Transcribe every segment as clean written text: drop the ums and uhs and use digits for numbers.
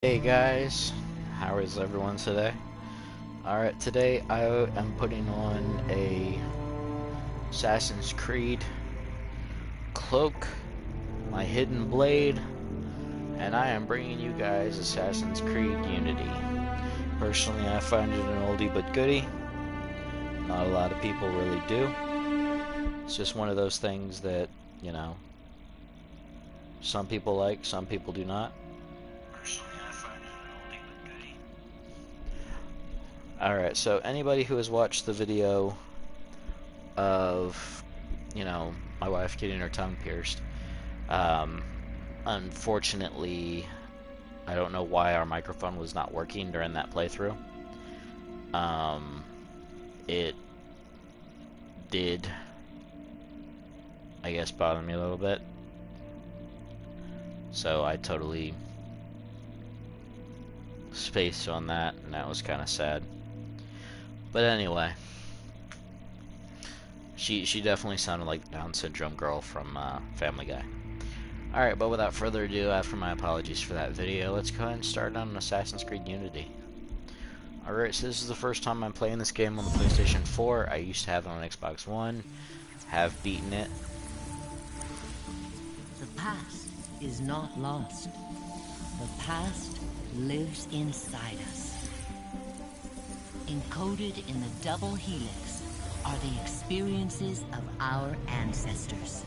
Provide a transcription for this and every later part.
Hey guys, how is everyone today? Alright, today I am putting on a Assassin's Creed cloak, my hidden blade, and I am bringing you guys Assassin's Creed Unity. Personally, I find it an oldie but goodie. Not a lot of people really do. It's just one of those things that, you know, some people like, some people do not. Personally, I find it an oldie but goodie. Alright, so anybody who has watched the video of, my wife getting her tongue pierced, um, unfortunately, I don't know why our microphone was not working during that playthrough. It did, I guess, bother me a little bit. So I totally spaced on that, and that was kind of sad. But anyway, she definitely sounded like the Down syndrome girl from Family Guy. Alright, but without further ado, after my apologies for that video, let's go ahead and start on Assassin's Creed Unity. Alright, so this is the first time I'm playing this game on the PlayStation 4. I used to have it on Xbox One, have beaten it. The past is not lost. The past lives inside us. Encoded in the double helix are the experiences of our ancestors.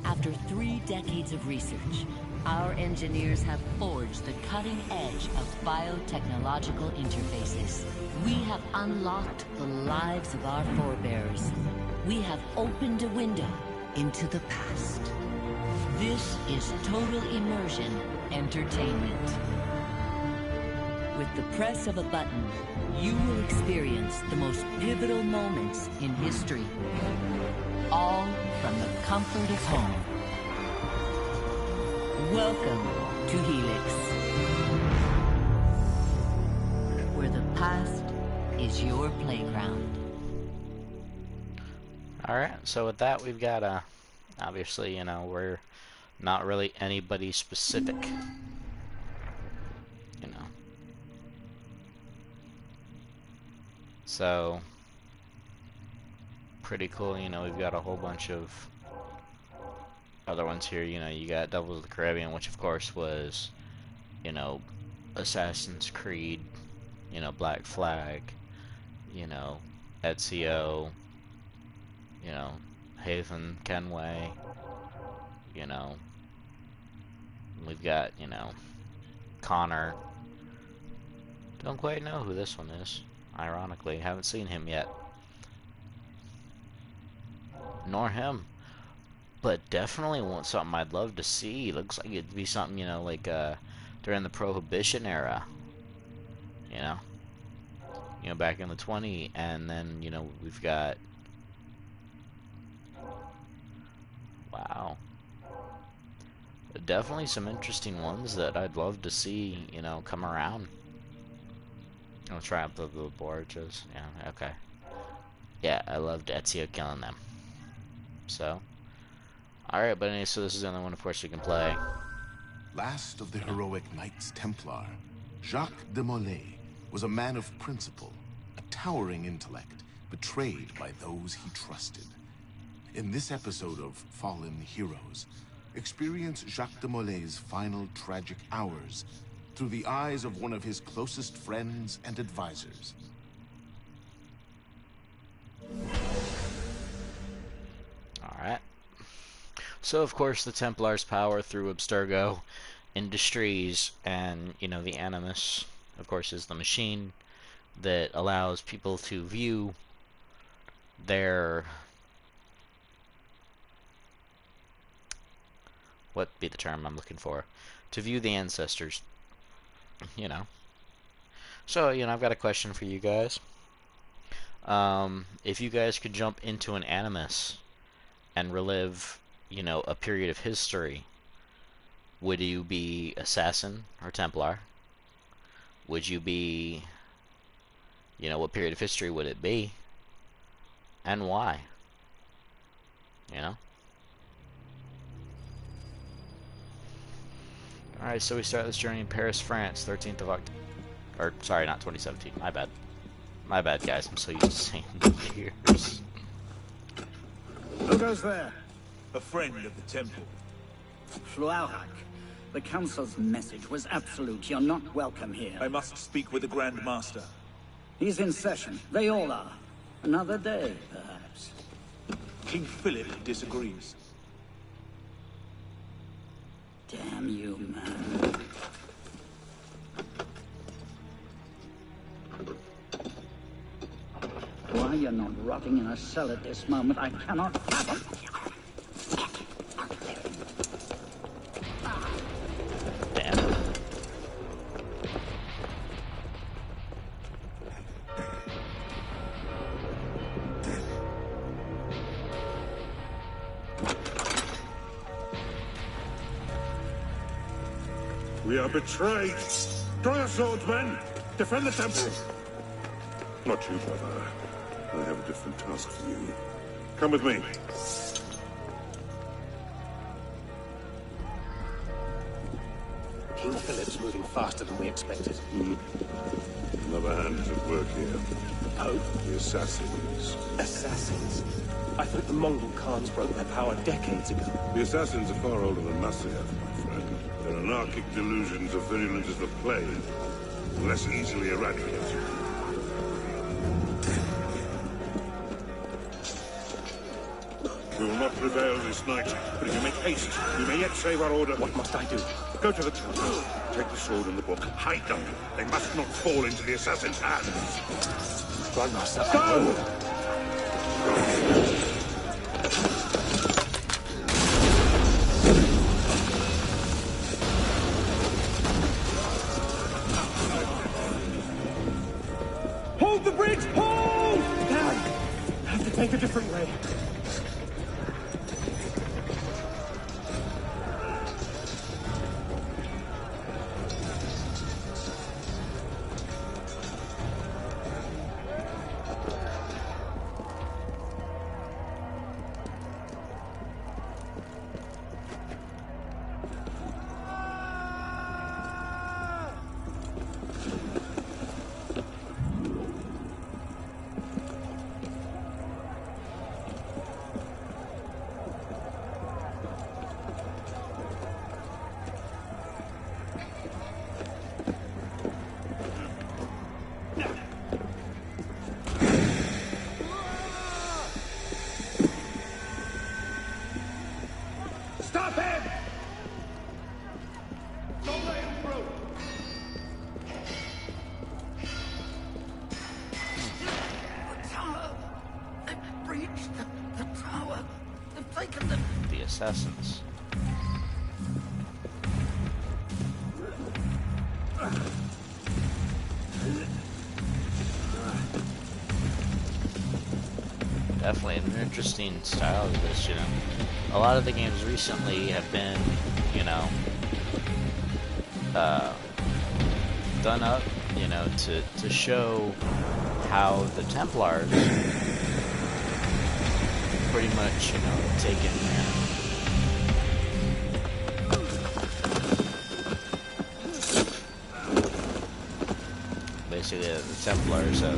After 3 decades of research, our engineers have forged the cutting edge of biotechnological interfaces. We have unlocked the lives of our forebears. We have opened a window into the past. This is Total Immersion Entertainment. With the press of a button, you will experience the most pivotal moments in history. All from the comfort of home. Welcome to Helix, where the past is your playground. Alright, so with that, we've got obviously, we're not really anybody specific. So, pretty cool, we've got a whole bunch of other ones here. You got Devils of the Caribbean, which of course was, Assassin's Creed, Black Flag, Ezio, Haven, Kenway, we've got, Connor. Don't quite know who this one is, ironically. Haven't seen him yet. Nor him. But definitely want something I'd love to see. Looks like it'd be something, like during the Prohibition era. Back in the 20s, and then, we've got, wow, definitely some interesting ones that I'd love to see, come around. I'll try out the Borgias. Yeah, okay. Yeah, I loved Ezio killing them. So, alright, but anyway, so this is the only one, of course, you can play. Last of the heroic Knights Templar, Jacques de Molay was a man of principle, a towering intellect, betrayed by those he trusted. In this episode of Fallen Heroes, experience Jacques de Molay's final tragic hours through the eyes of one of his closest friends and advisors. Alright. So, of course, the Templars' power through Abstergo Industries and, the Animus, of course, is the machine that allows people to view their... what be the term I'm looking for? To view the ancestors, So, I've got a question for you guys. If you guys could jump into an Animus and relive, a period of history, would you be Assassin or Templar? Would you be, what period of history would it be? And why? Alright, so we start this journey in Paris, France, 13th of October. Or, sorry, not 2017. My bad. My bad, guys. I'm so used to saying years. Who goes there? A friend of the temple. Flaurak. The Council's message was absolute. You're not welcome here. I must speak with the Grand Master. He's in session. They all are. Another day, perhaps. King Philip disagrees. Damn you, man. Why you're not rotting in a cell at this moment, I cannot fathom. Damn. We are betrayed. Draw your swords, men. Defend the temple. Not you, brother. I have a different task for you. Come with me. King Philip's moving faster than we expected. Another hand is at work here. The Pope? The assassins. Assassins? I thought the Mongol Khans broke their power decades ago. The assassins are far older than Masyaf, my friend. Their anarchic delusions are virulent as the plague, and less easily eradicated. We will not prevail this night, but if you make haste, we may yet save our order. What must I do? Go to the temple. Take the sword and the book. Hide them. They must not fall into the assassin's hands. Grandmaster, Go! Hold the bridge! Hold! Dad! I have to take a different way. Stop him! Don't let him through! The tower! They've breached the tower! They've taken the... The assassins. Definitely an interesting style of this, you know. A lot of the games recently have been, you know, done up, you know, to show how the Templars pretty much, you know, taken, basically the Templars have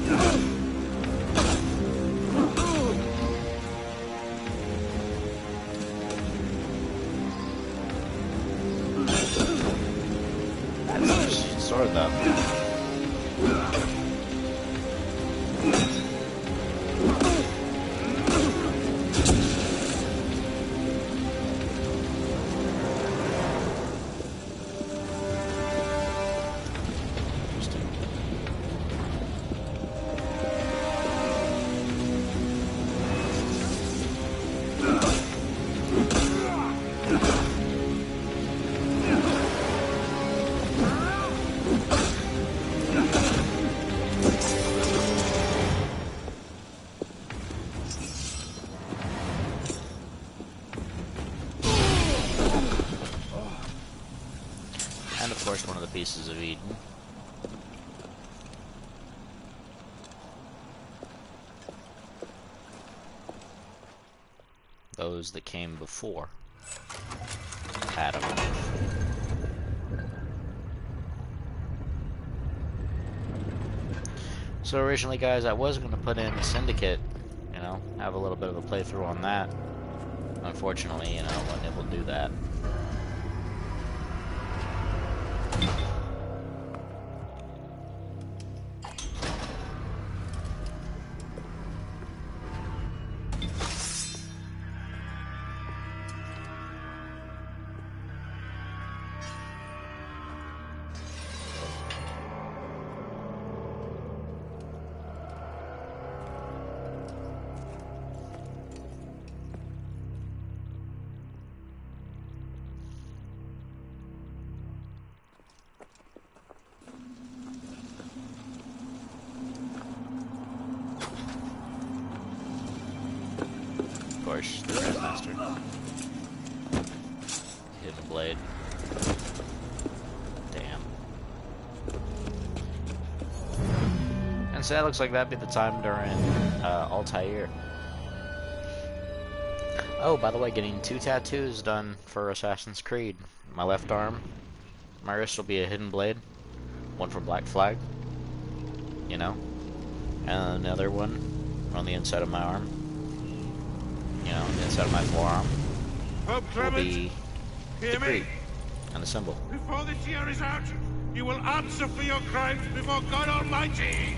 sort of them. And of course one of the pieces of Eden. Those that came before Adam. So originally, guys, I was going to put in Syndicate, you know, have a little bit of a playthrough on that. Unfortunately, you know, I wasn't able to do that. Of course, the Grandmaster. Hidden blade. Damn. And so that looks like that'd be the time during Altair. Oh, by the way, getting 2 tattoos done for Assassin's Creed. My left arm, my wrist will be a hidden blade. One for Black Flag. You know? And another one on the inside of my arm. You know, on the inside of my forearm. Pope Will Clement, be hear the me? creed and the symbol. Before this year is out, you will answer for your crimes before God Almighty.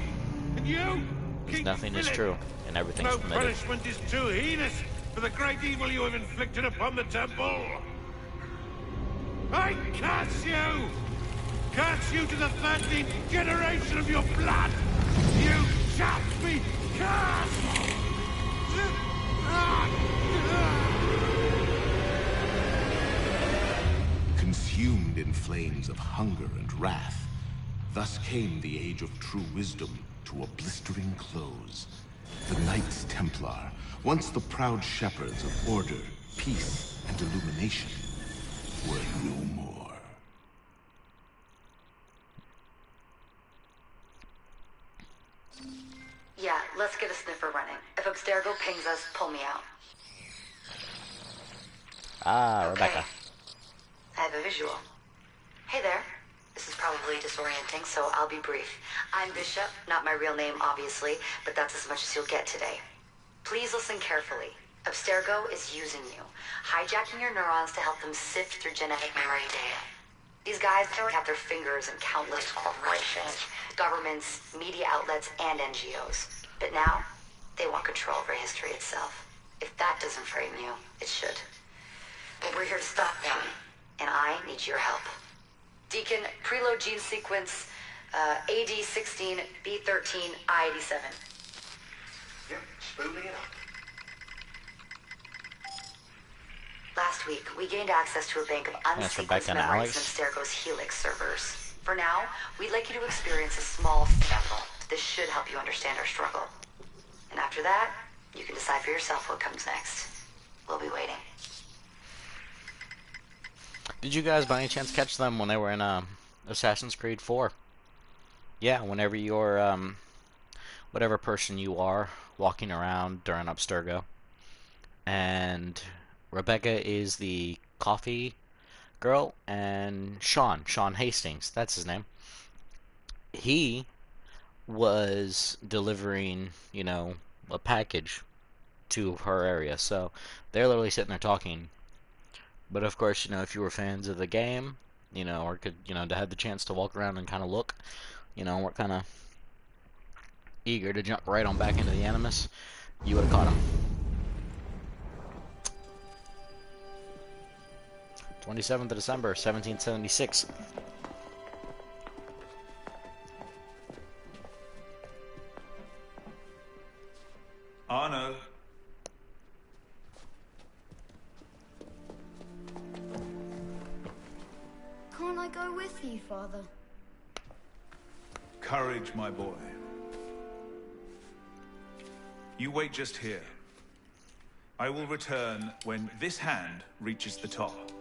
And you, King Nothing is Philip, true, and everything's no permitted. punishment is too heinous for the great evil you have inflicted upon the temple. I curse you! Curse you to the 13th generation of your blood! You shall be cursed! Consumed in flames of hunger and wrath, thus came the age of true wisdom to a blistering close. The Knights Templar, once the proud shepherds of order, peace, and illumination, were no more. Yeah, let's get a sniffer running. If Abstergo pings us, pull me out. Ah, Rebecca. Okay. I have a visual. Hey there. This is probably disorienting, so I'll be brief. I'm Bishop, not my real name, obviously, but that's as much as you'll get today. Please listen carefully. Abstergo is using you, hijacking your neurons to help them sift through genetic memory data. These guys have their fingers in countless corporations, governments, media outlets, and NGOs. But now, they want control over history itself. If that doesn't frame you, it should. But we're here to stop them, and I need your help. Deacon, preload gene sequence AD16, B13, I87. Yep, spooling it up. Last week, we gained access to a bank of That's unsequenced Rebecca and memories Alex. in Abstergo's Helix servers. For now, we'd like you to experience a small sample. This should help you understand our struggle. And after that, you can decide for yourself what comes next. We'll be waiting. Did you guys by any chance catch them when they were in Assassin's Creed 4? Yeah, whenever you're whatever person you are walking around during Abstergo, and Rebecca is the coffee girl, and Sean Hastings, that's his name. He was delivering, you know, a package to her area, so they're literally sitting there talking. But of course, you know, if you were fans of the game, you know, or could, you know, to have the chance to walk around and kind of look, you know, we're kind of eager to jump right on back into the Animus, you would have caught him. 27th of December, 1776. Arno, Can't I go with you, Father? courage, my boy. You wait just here. I will return when this hand reaches the top.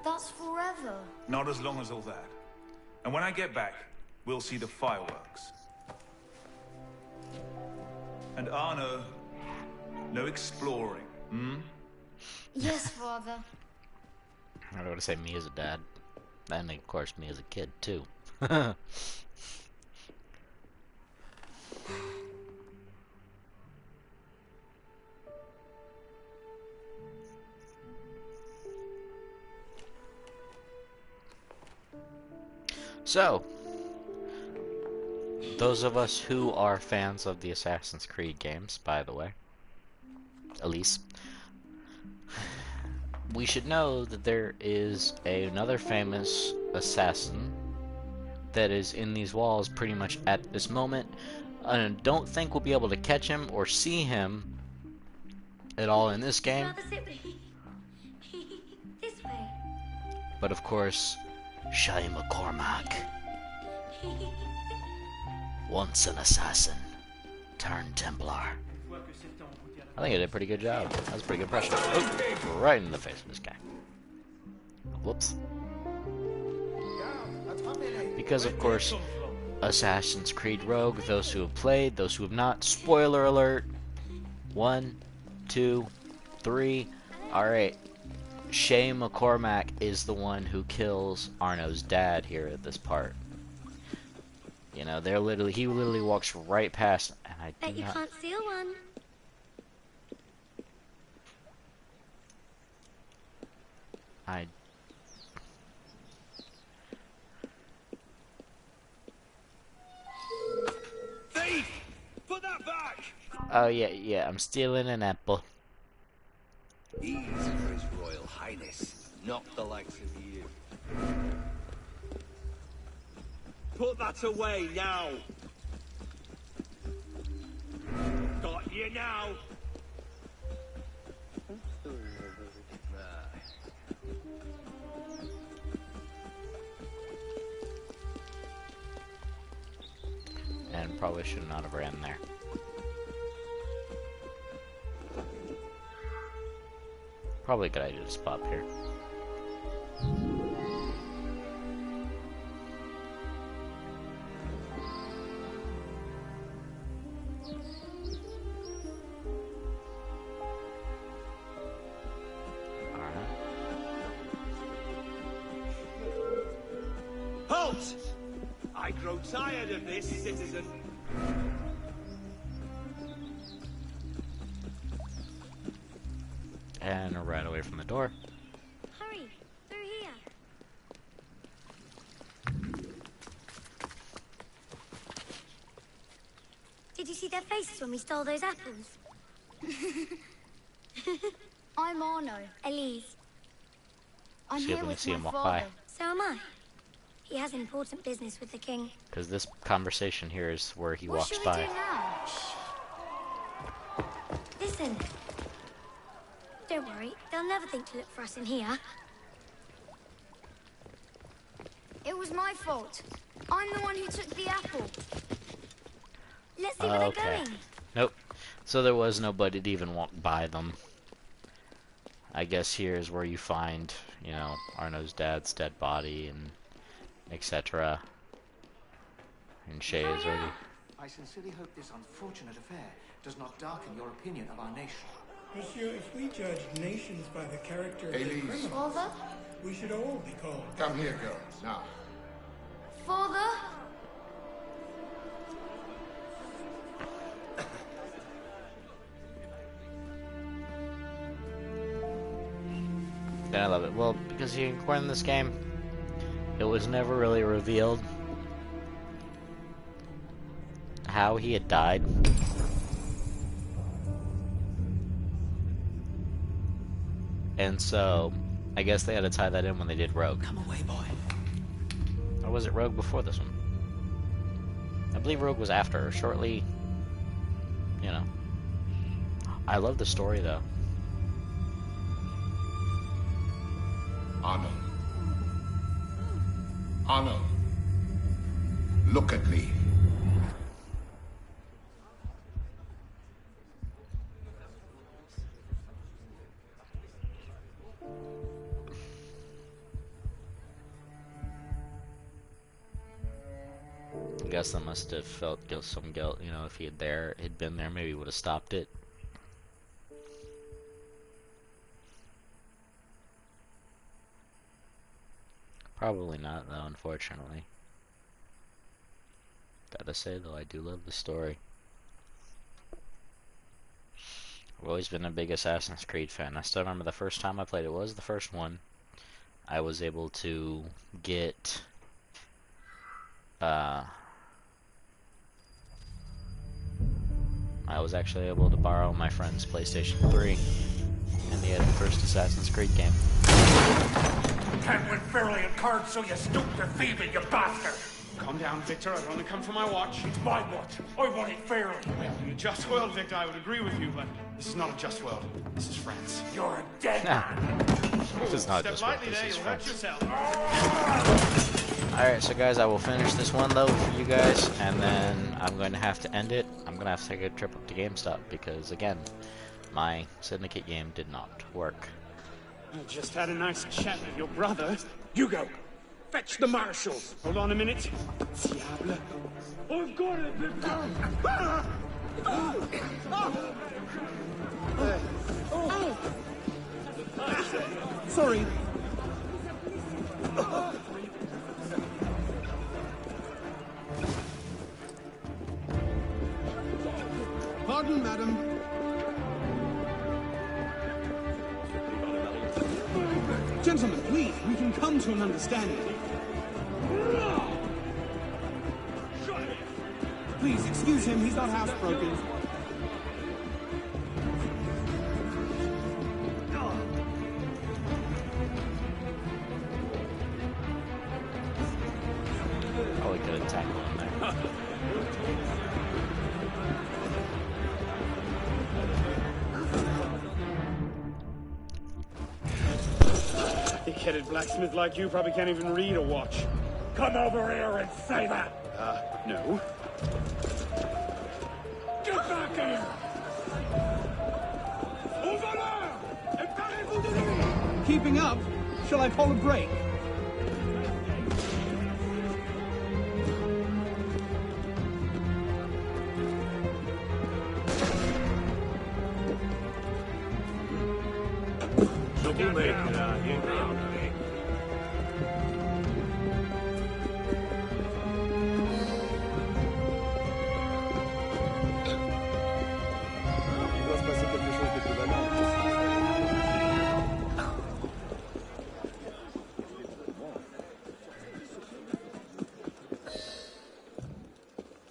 That's forever. Not as long as all that. And when I get back, we'll see the fireworks. And Arno, no exploring, hmm? Yes, Father. I was going to say me as a dad. And of course me as a kid, too. So, those of us who are fans of the Assassin's Creed games, by the way, Elise, we should know that there is another famous assassin that is in these walls pretty much at this moment. I don't think we'll be able to catch him or see him at all in this game. This way. But of course, Shay McCormack, once an assassin turned Templar. I think I did a pretty good job. That was a pretty good impression. Oh, right in the face of this guy. Whoops. Because of course, Assassin's Creed Rogue, those who have played, those who have not, spoiler alert. 1, 2, 3. Alright. Shay McCormack is the one who kills Arno's dad here at this part. You know, he literally walks right past, and I Bet you can't steal one. Thief! Put that back! Oh yeah, I'm stealing an apple. Easy for His Royal Highness, not the likes of you. Put that away now! Got you now! And probably should not have ran there. Probably a good idea to spot here. Halt! I grow tired of this, citizen. And right away from the door. Hurry, through here. Did you see their faces when we stole those apples? I'm Arno. Elise. I'm See if here we can with see my him walk father. by. So am I. He has important business with the king. Because this conversation here is where he What walks should we by. do now? Listen. Don't worry, they'll never think to look for us in here. It was my fault. I'm the one who took the apple. Let's see where they're going. Nope. So there was nobody to even walk by them. I guess here is where you find, you know, Arno's dad's dead body and etc. And Shay is already... I sincerely hope this unfortunate affair does not darken your opinion of our nation. Monsieur, if we judge nations by the character of Elise. the criminals, Father? we should all be called. Come here, girls, now. Father? And I love it. Well, because you can in this game, it was never really revealed how he had died. And so, I guess they had to tie that in when they did Rogue. Come away, boy. Or was it Rogue before this one? I believe Rogue was after, shortly, you know. I love the story, though. Arno. Arno. Look at me. I guess I must have felt some guilt, you know, if he had been there, maybe he would have stopped it. Probably not, though, unfortunately. Gotta say, though, I do love the story. I've always been a big Assassin's Creed fan. I still remember the first time I played it was the first one. I was able to get I was actually able to borrow my friend's PlayStation 3 in the first Assassin's Creed game. Can't win fairly in cards, so you stoop to thieving, you bastard! Calm down, Victor. I've only come for my watch. It's my watch. I want it fairly. Well, in a just world, Victor, I would agree with you, but this is not a just world. This is France. You're a dead man. This is not Step just world. lightly This there, is you'll hurt France. yourself. Alright, so guys, I will finish this one though for you guys, and then I'm going to have to end it. I'm going to have to take a trip up to GameStop because, again, my Syndicate game did not work. I just had a nice chat with your brother. Hugo, fetch the marshals. Hold on a minute. Diable. I've got it, Victor. Sorry. Pardon, madam. Gentlemen, please, we can come to an understanding. Please, excuse him, he's not housebroken. Probably could have tackled him there. Thick-headed blacksmith like you probably can't even read a watch. Come over here and say that. No. Get back here. Over there. Keeping up? Shall I call a break?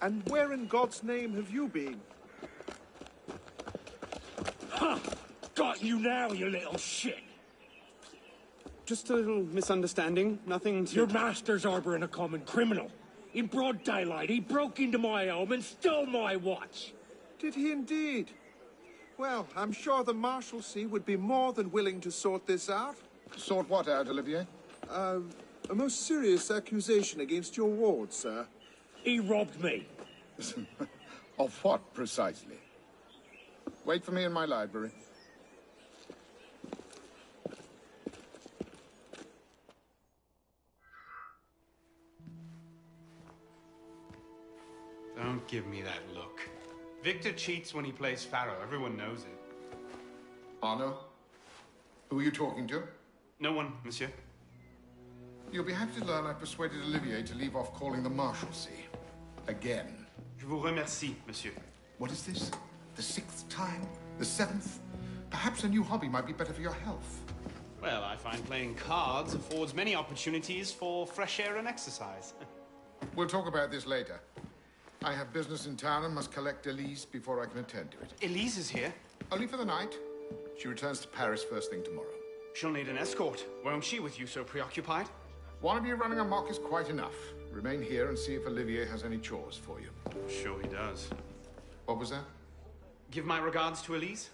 And where in God's name have you been? Ha! Got you now, you little shit. Just a little misunderstanding, nothing to... Your master's harboring a common criminal. In broad daylight, he broke into my home and stole my watch. Did he indeed? Well, I'm sure the Marshalsea would be more than willing to sort this out. Sort what out, Olivier? A most serious accusation against your ward, sir. He robbed me. Of what, precisely? Wait for me in my library. Don't give me that look. Victor cheats when he plays Pharaoh. Everyone knows it. Arno? Who are you talking to? No one, monsieur. You'll be happy to learn I persuaded Olivier to leave off calling the Marshalsea. Again. Je vous remercie, monsieur. What is this? The 6th time? The 7th? Perhaps a new hobby might be better for your health. Well, I find playing cards affords many opportunities for fresh air and exercise. We'll talk about this later. I have business in town and must collect Elise before I can attend to it. Elise is here? Only for the night. She returns to Paris first thing tomorrow. She'll need an escort. Won't she, with you so preoccupied? One of you running amok is quite enough. Remain here and see if Olivier has any chores for you. Sure he does. What was that? Give my regards to Elise.